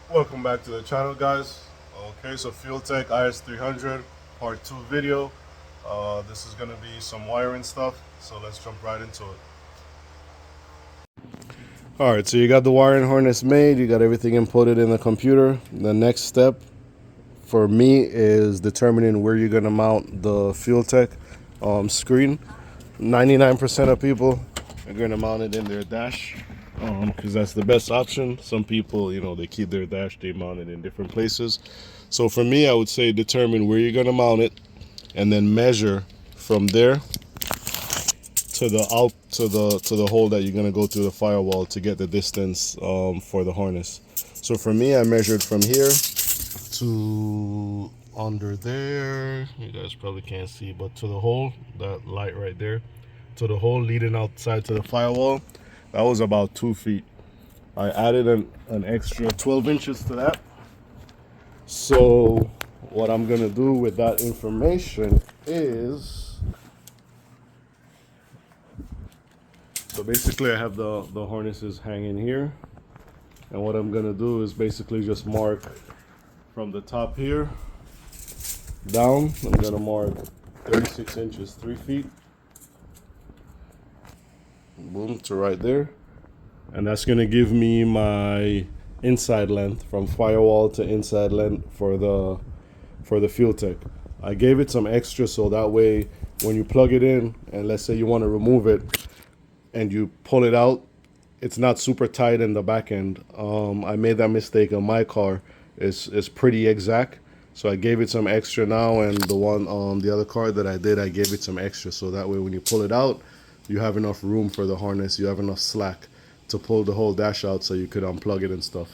Welcome back to the channel, guys. Okay, so Fueltech IS300 part 2 video. This is going to be some wiring stuff, so let's jump right into it. Alright, so you got the wiring harness made, you got everything inputted in the computer. The next step for me is determining where you're going to mount the Fueltech screen. 99% of people are going to mount it in their dash because that's the best option. Some people, they keep their dash, they mount it in different places. So for me, I would say determine where you're going to mount it and then measure from there to the out to the hole that you're going to go through the firewall to get the distance for the harness. So for me, I measured from here to under there. You guys probably can't see, but to the hole, that light right there, to the hole leading outside to the firewall, that was about 2 feet. I added an extra 12 inches to that. So what I'm gonna do with that information is, so basically I have the harnesses hanging here, and what I'm gonna do is basically just mark from the top here down. I'm gonna mark 36 inches, 3 feet. Boom, to right there. And that's gonna give me my inside length from firewall to inside length for the Fueltech. I gave it some extra so that way when you plug it in and let's say you want to remove it and you pull it out, it's not super tight in the back end. I made that mistake on my car. It's pretty exact. So I gave it some extra now, and the one on the other car that I did, I gave it some extra so that way when you pull it out, you have enough room for the harness, you have enough slack to pull the whole dash out so you could unplug it and stuff.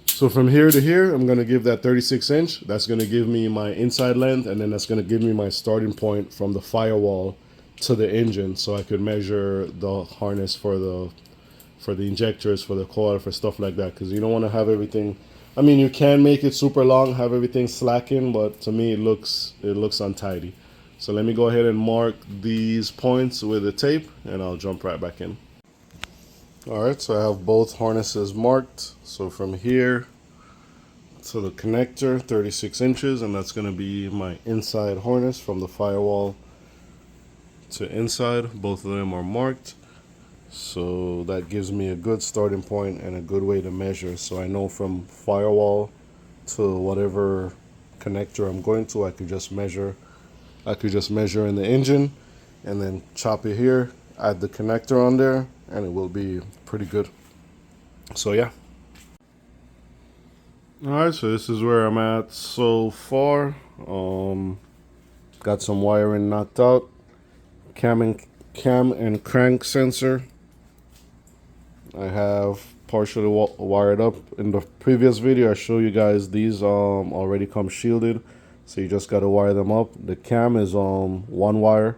So from here to here, I'm going to give that 36 inch. That's going to give me my inside length, and then that's going to give me my starting point from the firewall to the engine so I could measure the harness for the injectors, for the coil, for stuff like that, because you don't want to have everything. I mean, you can make it super long, have everything slacking, but to me it looks untidy. So let me go ahead and mark these points with the tape, and I'll jump right back in. Alright, so I have both harnesses marked. So from here to the connector, 36 inches, and that's going to be my inside harness from the firewall to inside. Both of them are marked. So that gives me a good starting point and a good way to measure. So I know from firewall to whatever connector I'm going to, I could just measure. I could just measure in the engine and then chop it here, add the connector on there, and it will be pretty good. So yeah. Alright, so this is where I'm at so far. Got some wiring knocked out. Cam and crank sensor I have partially wired up. In the previous video I showed you guys these already come shielded, so you just got to wire them up. The cam is one wire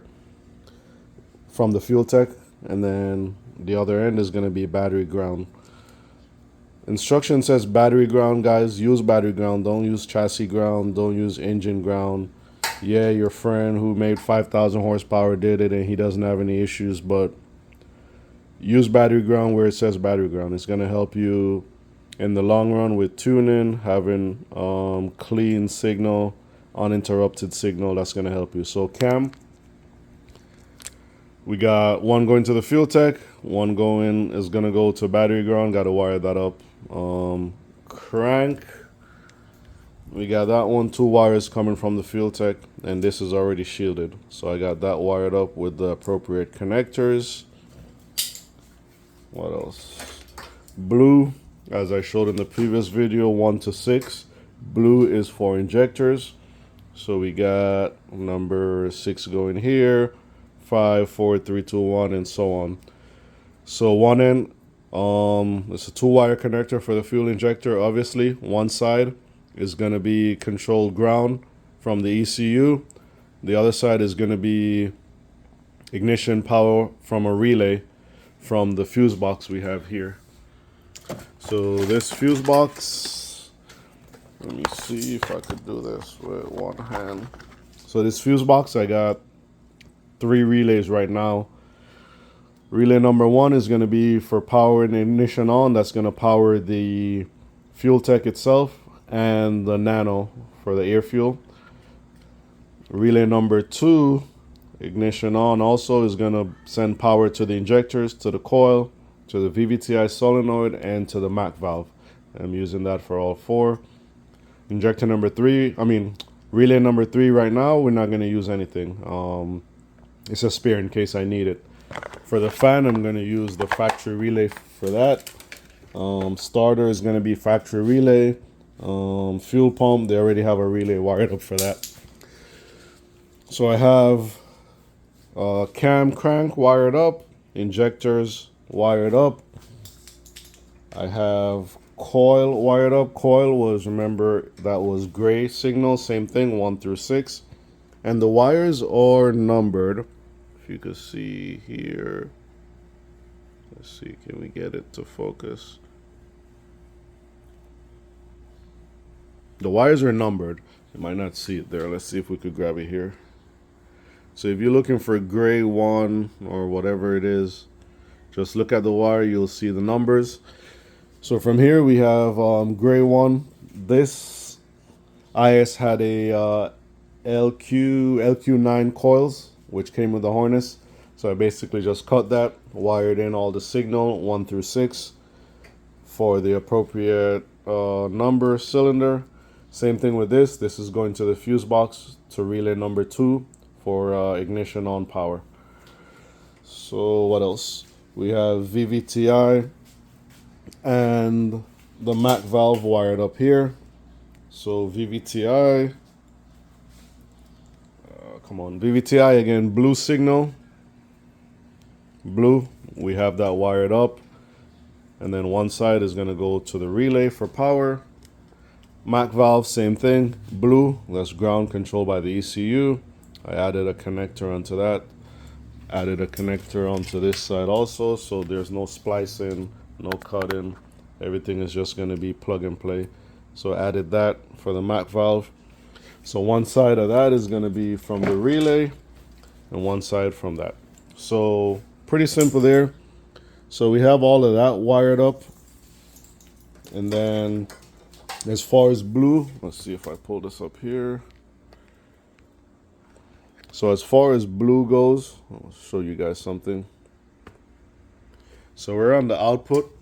from the Fueltech, and then the other end is going to be battery ground. Instruction says battery ground, guys. Use battery ground. Don't use chassis ground. Don't use engine ground. Yeah, your friend who made 5,000 horsepower did it and he doesn't have any issues, but use battery ground where it says battery ground. It's going to help you in the long run with tuning, having clean signal, uninterrupted signal. That's going to help you. So cam, we got one going to the Fueltech, one is going to go to battery ground. Got to wire that up. Crank, we got that one, 2 wires coming from the Fueltech, and this is already shielded. So I got that wired up with the appropriate connectors. What else? Blue, as I showed in the previous video, 1 to 6. Blue is for injectors. So we got number 6 going here, 5, 4, 3, 2, 1, and so on. So one end, it's a 2-wire connector for the fuel injector. Obviously, one side is going to be controlled ground from the ECU. The other side is going to be ignition power from a relay from the fuse box we have here. So this fuse box, let me see if I could do this with one hand. So this fuse box, I got 3 relays right now. Relay number 1 is going to be for power and ignition on. That's going to power the Fueltech itself, and the Nano for the air fuel. Relay number 2, ignition on, also is going to send power to the injectors, to the coil, to the VVTi solenoid, and to the MAC valve. I'm using that for all 4. Injector number 3, relay number 3 right now, we're not going to use anything. It's a spare in case I need it. For the fan, I'm going to use the factory relay for that. Starter is going to be factory relay. Fuel pump, they already have a relay wired up for that. So I have cam crank wired up, injectors wired up. I have coil wired up. Coil was, remember, that was gray signal, same thing, 1 through 6. And the wires are numbered. If you could see here. Let's see, can we get it to focus? The wires are numbered. You might not see it there. Let's see if we could grab it here. So if you're looking for gray 1 or whatever it is, just look at the wire, you'll see the numbers. So from here we have gray 1. This IS had a LQ9 coils, which came with the harness. So I basically just cut that, wired in all the signal 1 through 6 for the appropriate number cylinder. Same thing with this. This is going to the fuse box to relay number 2 for ignition on power. So what else? We have VVTi and the MAC valve wired up here. So VVTi, VVTi again, blue signal, blue, we have that wired up. And then one side is going to go to the relay for power. MAC valve, same thing, blue, that's ground, controlled by the ECU. I added a connector onto that. Added a connector onto this side also, so there's no splicing, no cutting. Everything is just going to be plug and play. So added that for the MAC valve. So one side of that is going to be from the relay and one side from that. So pretty simple there. So we have all of that wired up. And then as far as blue, let's see if I pull this up here. So as far as blue goes, I'll show you guys something. So we're on the output,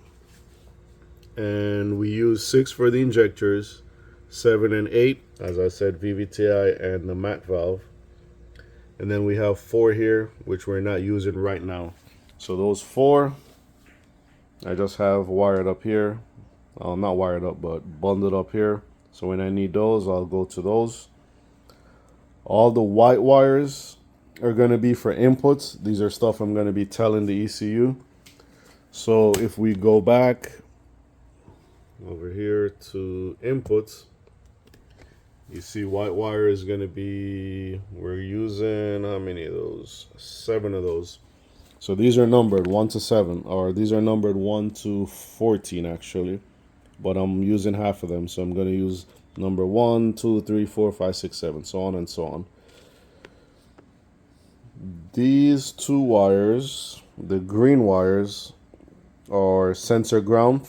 and we use 6 for the injectors, 7 and 8, as I said, VVTi and the MAC valve. And then we have 4 here, which we're not using right now. So those 4, I just have wired up here. Not wired up, but bundled up here. So when I need those, I'll go to those. All the white wires are going to be for inputs. These are stuff I'm going to be telling the ECU. So if we go back over here to inputs, you see white wire is going to be, we're using, how many of those? 7 of those. So these are numbered 1 to 7, or these are numbered 1 to 14 actually. But I'm using half of them, so I'm going to use number 1, 2, 3, 4, 5, 6, 7, so on and so on. These 2 wires, the green wires, are sensor ground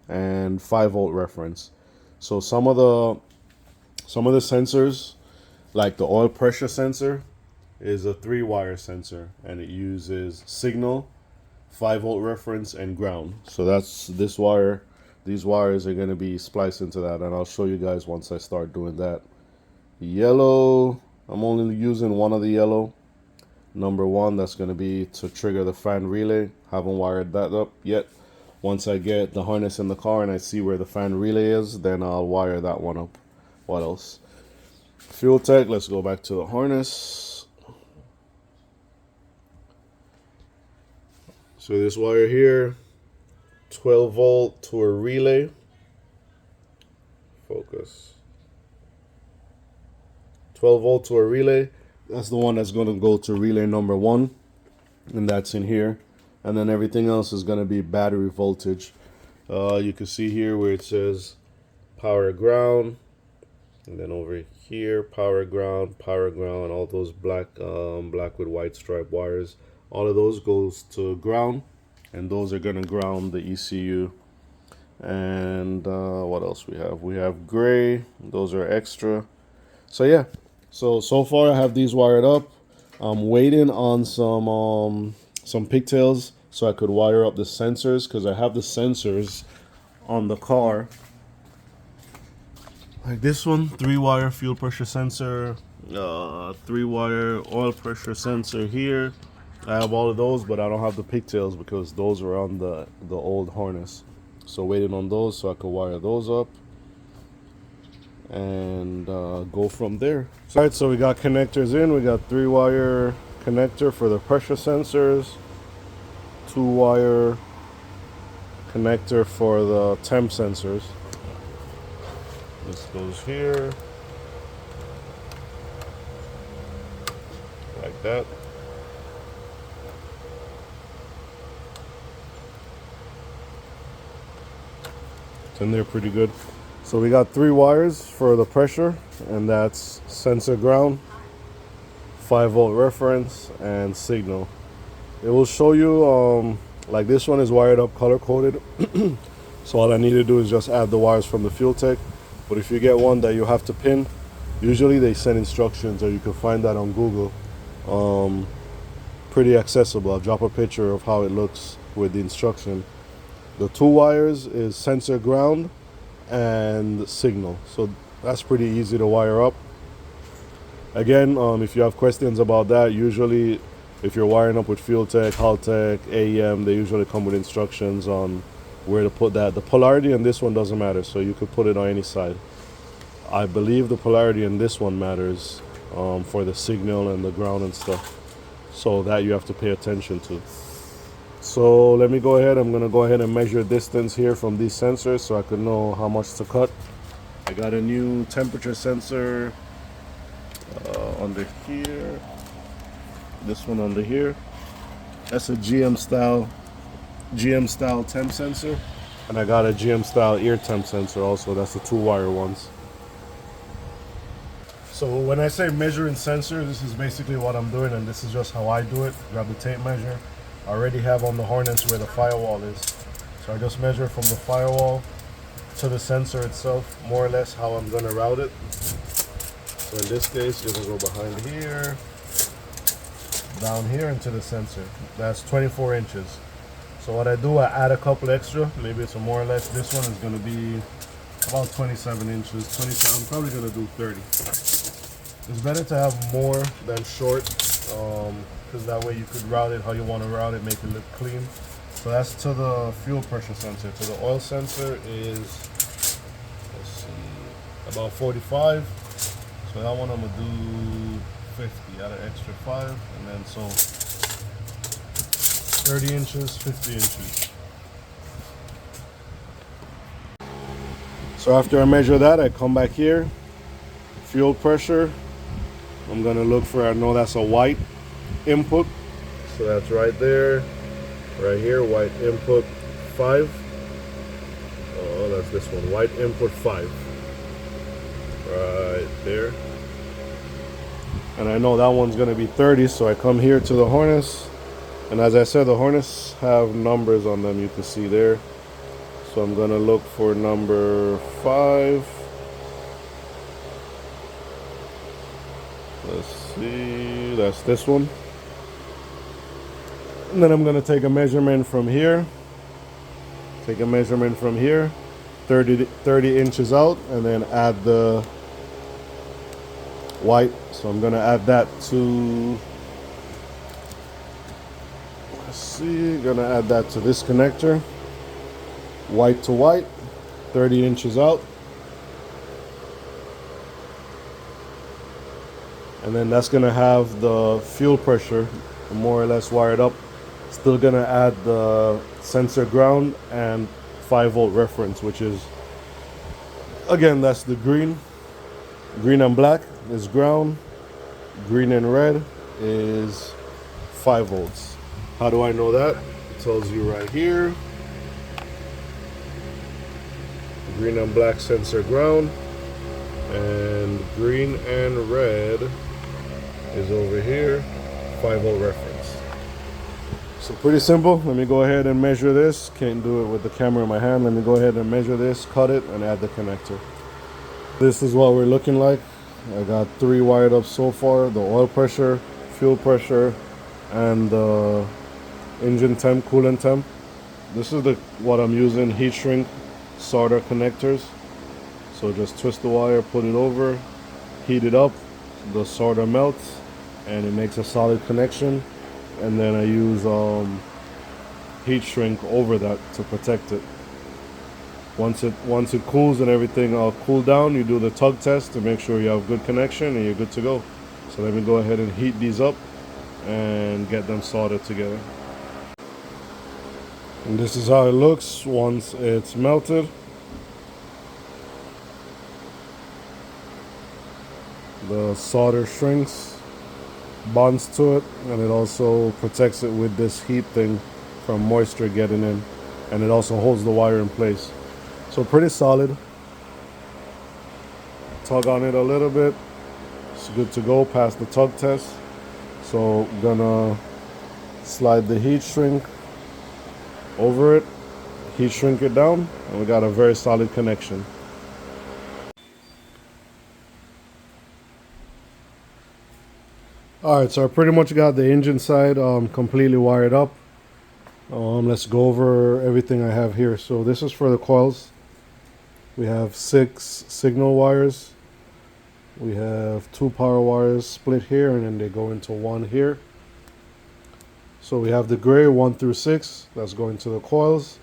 and 5-volt reference. So some of the sensors, like the oil pressure sensor, is a 3-wire sensor, and it uses signal, 5-volt reference, and ground. So that's this wire. These wires are going to be spliced into that, and I'll show you guys once I start doing that. Yellow, I'm only using one of the yellow. Number 1, that's going to be to trigger the fan relay. Haven't wired that up yet. Once I get the harness in the car and I see where the fan relay is, then I'll wire that one up. What else? Fueltech, let's go back to the harness. So this wire here, 12 volt to a relay. Focus. 12 volt to a relay. That's the one that's going to go to relay number 1, and that's in here. And then everything else is going to be battery voltage. You can see here where it says power ground, and then over here power ground, all those black with white stripe wires. All of those goes to ground, and those are going to ground the ECU. And what else we have? We have gray. Those are extra. So yeah, so far I have these wired up. I'm waiting on some pigtails so I could wire up the sensors, because I have the sensors on the car. Like this one, 3-wire fuel pressure sensor, 3-wire oil pressure sensor here. I have all of those, but I don't have the pigtails because those are on the old harness. So waiting on those so I could wire those up and go from there. All right, so we got connectors in. We got 3-wire connector for the pressure sensors, 2-wire connector for the temp sensors. This goes here, like that. It's in there pretty good. So we got 3 wires for the pressure, and that's sensor ground, 5-volt reference, and signal. It will show you, like this one is wired up color coded. So all I need to do is just add the wires from the Fueltech. But if you get one that you have to pin, usually they send instructions, or you can find that on Google. Pretty accessible. I'll drop a picture of how it looks with the instruction. The 2 wires is sensor ground and signal. So that's pretty easy to wire up. Again, if you have questions about that, usually if you're wiring up with Fueltech, Haltech, AEM, they usually come with instructions on where to put that. The polarity in this one doesn't matter, so you could put it on any side. I believe the polarity in this one matters for the signal and the ground and stuff. So that you have to pay attention to. So let me go ahead. I'm going to go ahead and measure distance here from these sensors so I could know how much to cut. I got a new temperature sensor under here. This one under here. That's a GM style temp sensor. And I got a GM style ear temp sensor also. That's the 2-wire ones. So when I say measuring sensor, this is basically what I'm doing, and this is just how I do it. Grab the tape measure. I already have on the harness where the firewall is. So I just measure from the firewall to the sensor itself, more or less how I'm going to route it. So in this case, you're going to go behind here, down here into the sensor. That's 24 inches. So what I do, I add a couple extra. Maybe it's a more or less. This one is going to be about 27 inches. 27. I'm probably going to do 30. It's better to have more than short, because that way you could route it how you want to route it, make it look clean. So that's to the fuel pressure sensor. To the oil sensor is, let's see, about 45. So that one I'm gonna do 50, add an extra 5, and then so 30 inches, 50 inches. So after I measure that, I come back here, fuel pressure. I'm gonna look for, I know that's a white input, so that's right there, right here, white input 5. Oh, that's this one, white input 5, right there. And I know that one's gonna be 30, so I come here to the harness, and as I said, the harness have numbers on them, you can see there. So I'm gonna look for number 5. Let's see, that's this one. And then I'm gonna take a measurement from here. Take a measurement from here, 30 inches out, and then add the white. So I'm gonna add that to, let's see, gonna add that to this connector. White to white, 30 inches out. And then that's gonna have the fuel pressure more or less wired up. Still gonna add the sensor ground and 5-volt reference, which is, again, that's the green. Green and black is ground. Green and red is 5 volts. How do I know that? It tells you right here. Green and black sensor ground, and green and red is over here, 5-volt reference. So pretty simple. Let me go ahead and measure this. Can't do it with the camera in my hand. Let me go ahead and measure this, cut it, and add the connector. This is what we're looking like. I got 3 wired up so far: the oil pressure, fuel pressure, and the engine temp, coolant temp. This is what I'm using, heat shrink solder connectors. So just twist the wire, put it over, heat it up, the solder melts, and it makes a solid connection. And then I use heat shrink over that to protect it. Once it cools and everything cool down, you do the tug test to make sure you have good connection and you're good to go. So let me go ahead and heat these up and get them soldered together. And this is how it looks once it's melted. The solder shrinks, bonds to it, and it also protects it with this heat thing from moisture getting in, and it also holds the wire in place. So pretty solid. Tug on it a little bit. It's good to go past the tug test. So I'm gonna slide the heat shrink over it, heat shrink it down, and we got a very solid connection. Alright, so I pretty much got the engine side completely wired up. Let's go over everything I have here. So this is for the coils. We have 6 signal wires. We have 2 power wires split here, and then they go into 1 here. So we have the gray 1 through 6, that's going to the coils.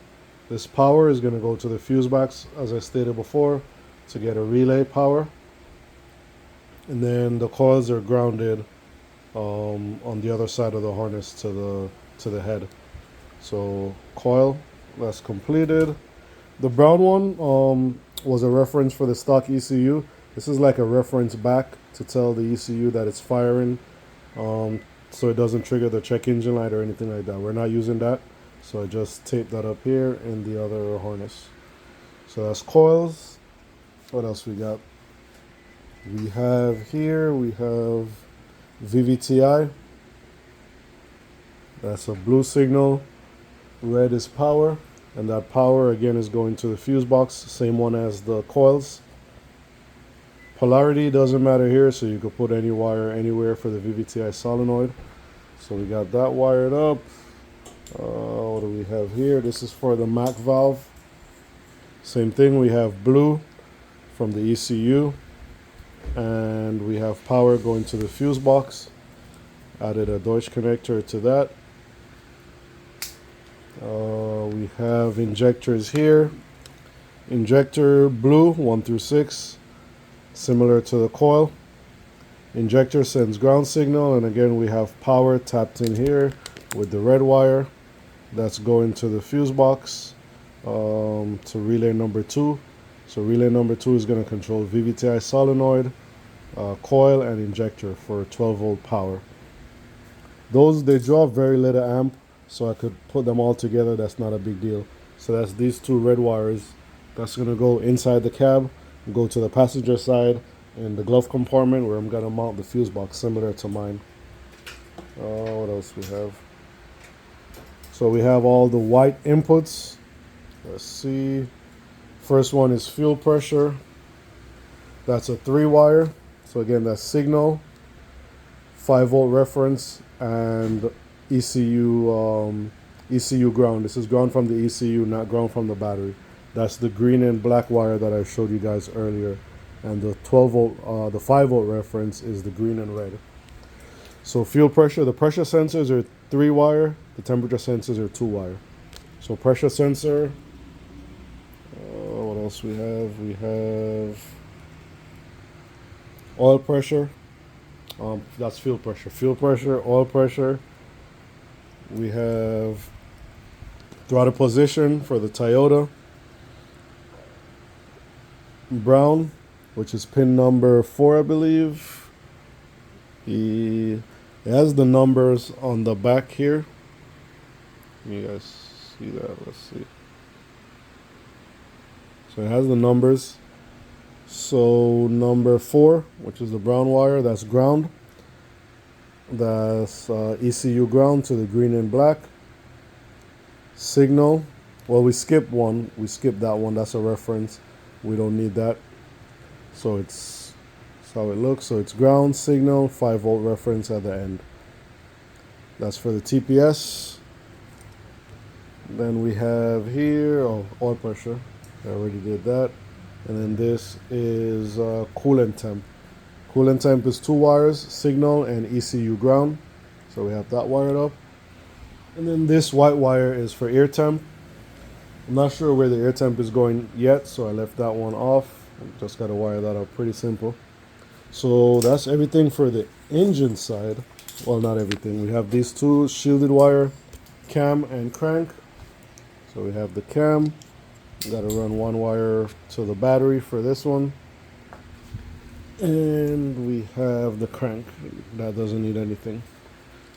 This power is going to go to the fuse box, as I stated before, to get a relay power. And then the coils are grounded on the other side of the harness to the head. So coil, that's completed. The brown one was a reference for the stock ECU. This is like a reference back to tell the ECU that it's firing, so it doesn't trigger the check engine light or anything like that. We're not using that, so I just taped that up here in the other harness. So that's coils. What else we got? We have here, we have VVTI. That's a blue signal, red is power, and that power again is going to the fuse box, same one as the coils. Polarity doesn't matter here, so you could put any wire anywhere for the VVTI solenoid. So we got that wired up. What do we have here? This is for the MAC valve. Same thing, we have blue from the ECU, and we have power going to the fuse box. Added a Deutsch connector to that. We have injectors here. Injector blue 1 through 6, similar to the coil. Injector sends ground signal, and again we have power tapped in here with the red wire. That's going to the fuse box to relay number 2. So relay number 2 is going to control VVTI solenoid, coil, and injector for 12 volt power. Those, they draw very little amp, so I could put them all together. That's not a big deal. So that's these 2 red wires. That's going to go inside the cab, go to the passenger side in the glove compartment where I'm going to mount the fuse box similar to mine. What else we have? So we have all the white inputs. Let's see. First one is fuel pressure. That's a 3 wire. So again, that's signal, 5 volt reference, and ECU ground. This is ground from the ECU, not ground from the battery. That's the green and black wire that I showed you guys earlier. And the 12 volt, the 5 volt reference is the green and red. So fuel pressure, the pressure sensors are 3 wire, the temperature sensors are 2 wire. So pressure sensor, what else we have? We have oil pressure. That's fuel pressure. Fuel pressure, oil pressure. We have throttle position for the Toyota. Brown, which is pin number 4, I believe. It has the numbers on the back here. You guys see that? Let's see. So it has the numbers. So number 4, which is the brown wire, that's ground. That's ECU ground to the green and black. Signal. Well, we skipped one. We skipped that one. That's a reference. We don't need that. So it's how it looks. So it's ground, signal, 5-volt reference at the end. That's for the TPS. Then we have here, oil pressure. I already did that. And then this is coolant temp. Coolant temp is 2 wires, signal and ECU ground. So we have that wired up. And then this white wire is for air temp. I'm not sure where the air temp is going yet, so I left that one off. Just got to wire that up, pretty simple. So that's everything for the engine side. Well, not everything. We have these two shielded wire, cam and crank. So we have the cam. Got to run one wire to the battery for this one. And we have the crank. That doesn't need anything.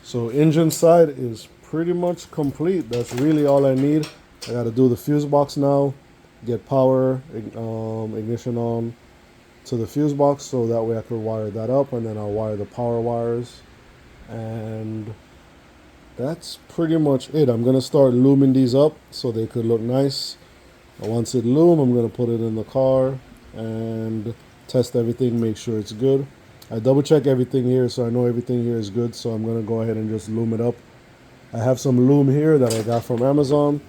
So engine side is pretty much complete. That's really all I need. I got to do the fuse box now, get power, ignition on to the fuse box, so that way I could wire that up, and then I'll wire the power wires. And that's pretty much it. I'm going to start luming these up so they could look nice. And once it loom, I'm going to put it in the car and test everything, make sure it's good. I double check everything here, so I know everything here is good, so I'm going to go ahead and just loom it up. I have some loom here that I got from Amazon.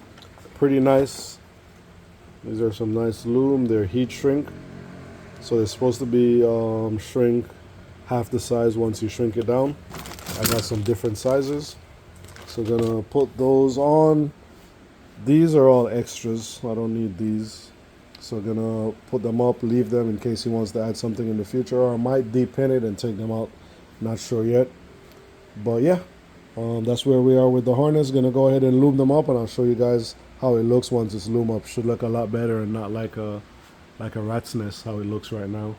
Pretty nice. These are some nice loom. They're heat shrink, so they're supposed to be shrink half the size once you shrink it down. I got some different sizes, so gonna put those on. These are all extras, I don't need these, so gonna put them up, leave them in case he wants to add something in the future, or I might de-pin it and take them out, not sure yet. But yeah, that's where we are with the harness. Gonna go ahead and lube them up, and I'll show you guys how it looks once it's loomed up. Should look a lot better and not like a rat's nest how it looks right now.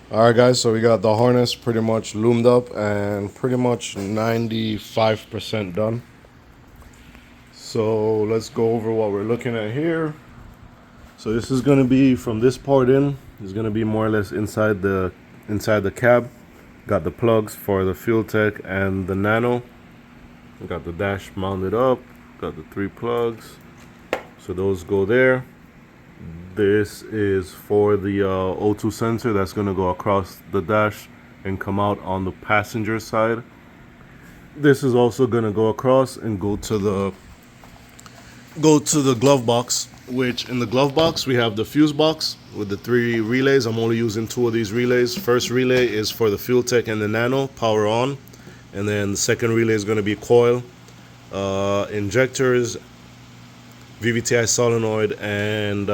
Alright guys, so we got the harness pretty much loomed up and pretty much 95% done. So let's go over what we're looking at here. So this is going to be from this part in, is going to be more or less inside the cab. Got the plugs for the Fueltech and the Nano. We got the dash mounted up. Got the 3 plugs, so those go there. This is for the O2 sensor that's going to go across the dash and come out on the passenger side. This is also going to go across and go to the glove box, which in the glove box we have the fuse box with the 3 relays. I'm only using 2 of these relays. First relay is for the Fueltech and the Nano, power on, and then the second relay is going to be coil, injectors, VVTi solenoid, and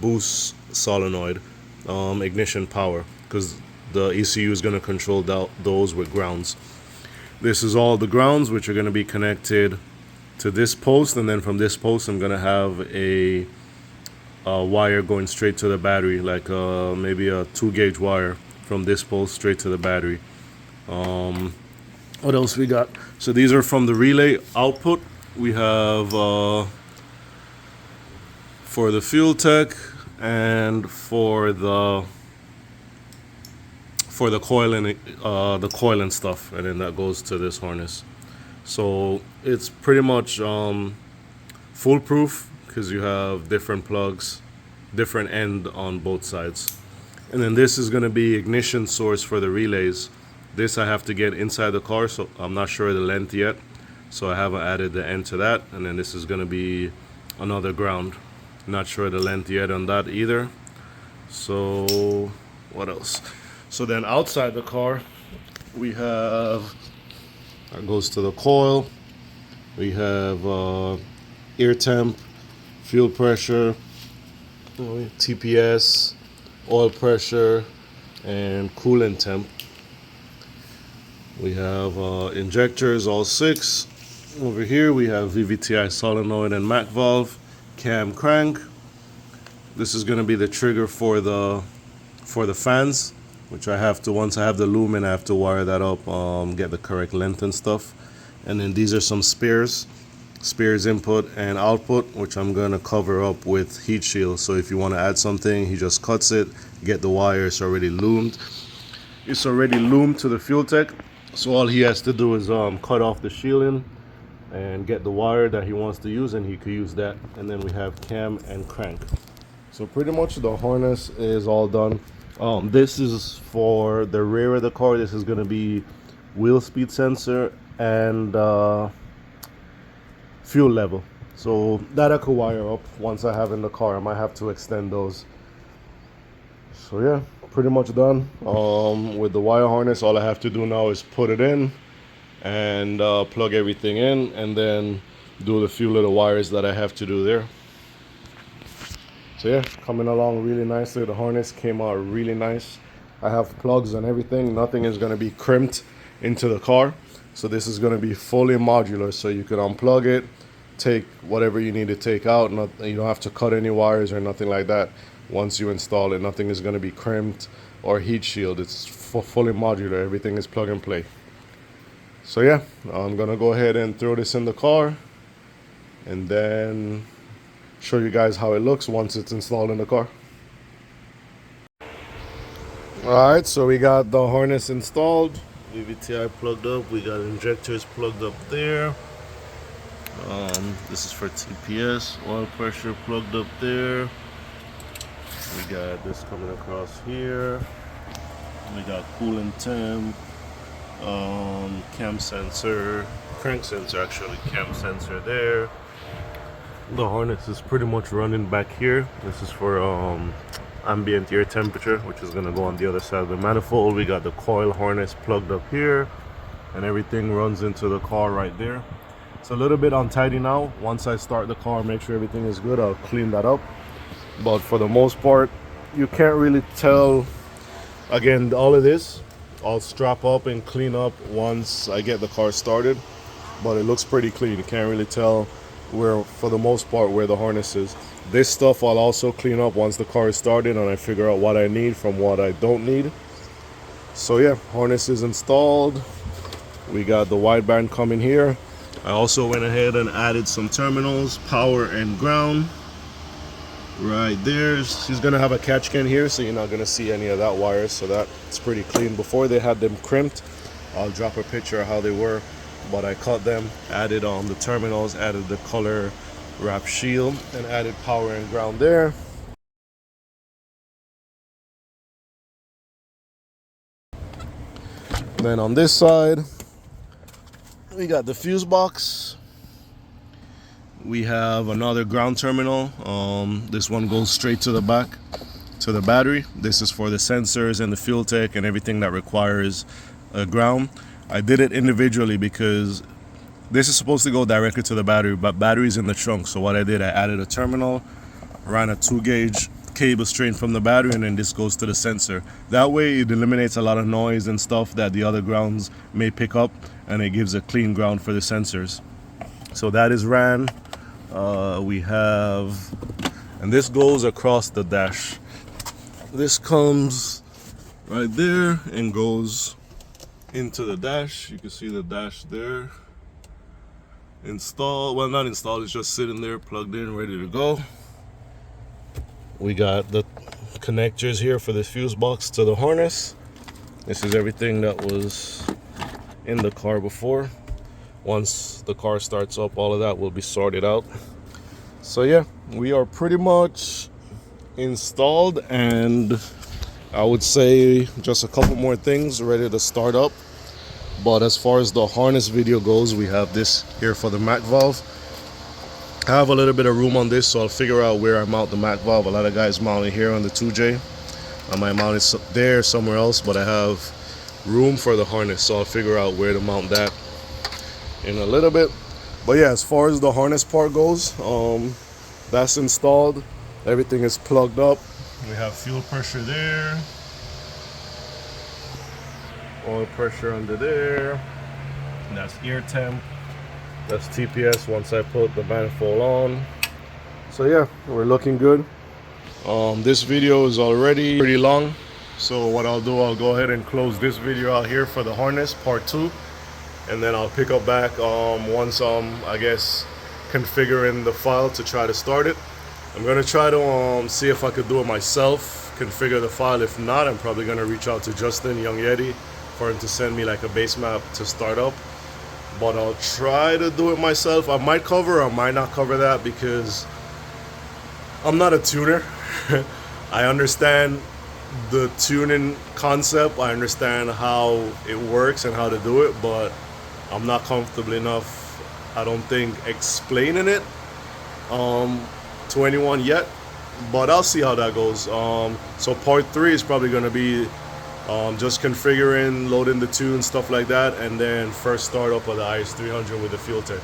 boost solenoid, ignition power, because the ECU is going to control those with grounds. This is all the grounds, which are going to be connected to this post, and then from this post I'm going to have a wire going straight to the battery, like maybe a 2-gauge wire from this post straight to the battery. What else we got? So these are from the relay output. We have for the Fueltech and for the coil and the coil and stuff, and then that goes to this harness. So it's pretty much foolproof because you have different plugs, different end on both sides. And then this is going to be ignition source for the relays. This I have to get inside the car, so I'm not sure the length yet, so I haven't added the end to that. And then this is going to be another ground. Not sure the length yet on that either. So what else? So then outside the car we have, that goes to the coil. We have air temp, fuel pressure, TPS, oil pressure, and coolant temp. We have injectors, all 6. Over here we have VVTi solenoid and MAC valve, cam crank. This is going to be the trigger for the fans, which I have to, once I have the lumen, I have to wire that up, get the correct length and stuff. And then these are some spares input and output, which I'm going to cover up with heat shield. So if you want to add something, he just cuts it, get the wire. It's already loomed. It's already loomed to the Fueltech. So all he has to do is cut off the shielding and get the wire that he wants to use, and he could use that. And then we have cam and crank. So pretty much the harness is all done. This is for the rear of the car. This is going to be wheel speed sensor and fuel level. So that I could wire up once I have in the car. I might have to extend those. So yeah, pretty much done with the wire harness. All I have to do now is put it in and plug everything in, and then do the few little wires that I have to do there. So yeah, coming along really nicely. The harness came out really nice. I have plugs and everything. Nothing is going to be crimped into the car. So this is going to be fully modular, so you can unplug it, take whatever you need to take out. You don't have to cut any wires or nothing like that. Once you install it, nothing is going to be crimped or heat shield. It's fully modular. Everything is plug and play. So yeah, I'm going to go ahead and throw this in the car and then show you guys how it looks once it's installed in the car. Alright, so we got the harness installed, VVTi plugged up, we got injectors plugged up there. This is for TPS, oil pressure plugged up there. We got this coming across here. We got coolant temp, cam sensor, crank sensor actually, cam sensor there. The harness is pretty much running back here. This is for ambient air temperature, which is going to go on the other side of the manifold. We got the coil harness plugged up here, and everything runs into the car right there. It's a little bit untidy now. Once I start the car, make sure everything is good, I'll clean that up. But for the most part, you can't really tell. Again, all of this I'll strap up and clean up once I get the car started, but it looks pretty clean. You can't really tell where, for the most part, where the harness is. This stuff I'll also clean up once the car is started and I figure out what I need from what I don't need. So yeah, harness is installed. We got the wideband coming here. I also went ahead and added some terminals, power and ground. Right there, she's gonna have a catch can here, so you're not gonna see any of that wire, so that's pretty clean. Before they had them crimped, I'll drop a picture of how they were, but I cut them, added on the terminals, added the color wrap shield, and added power and ground there. Then on this side, we got the fuse box. We have another ground terminal. This one goes straight to the back to the battery. This is for the sensors and the Fueltech and everything that requires a ground. I did it individually because this is supposed to go directly to the battery, but battery's in the trunk. So what I did, I added a terminal, ran a 2-gauge cable straight from the battery, and then this goes to the sensor. That way it eliminates a lot of noise and stuff that the other grounds may pick up, and it gives a clean ground for the sensors. So that is ran. We have, and this goes across the dash. This comes right there and goes into the dash. You can see the dash there. Installed, well, not installed, it's just sitting there plugged in, ready to go. We got the connectors here for the fuse box to the harness. This is everything that was in the car before. Once the car starts up, all of that will be sorted out. So yeah, we are pretty much installed, and I would say just a couple more things ready to start up. But as far as the harness video goes, we have this here for the MAC valve. I have a little bit of room on this, so I'll figure out where I mount the MAC valve. A lot of guys mount it here on the 2J. I might mount it there somewhere else, but I have room for the harness, so I'll figure out where to mount that in a little bit. But yeah, as far as the harness part goes, that's installed. Everything is plugged up. We have fuel pressure there, oil pressure under there, and that's air temp. That's TPS once I put the manifold on. So yeah, we're looking good. This video is already pretty long, so what I'll do, I'll go ahead and close this video out here for the harness part 2, and then I'll pick up back once I guess configuring the file to try to start it. I'm gonna try to see if I could do it myself, configure the file. If not, I'm probably gonna reach out to Justin Young Yeti for him to send me like a base map to start up. but I'll try to do it myself. I might cover or I might not cover that because I'm not a tuner. I understand the tuning concept. I understand how it works and how to do it, but I'm not comfortable enough, I don't think, explaining it to anyone yet. But I'll see how that goes. So part 3 is probably going to be just configuring, loading the tune, stuff like that, and then first start up of the IS300 with the Fueltech.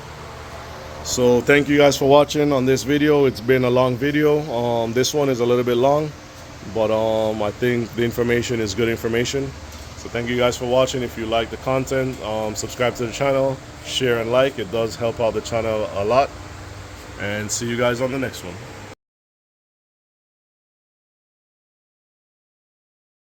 So thank you guys for watching on this video. It's been a long video. This one is a little bit long, but I think the information is good information. So thank you guys for watching. If you like the content, subscribe to the channel, share and like. It does help out the channel a lot. And see you guys on the next one.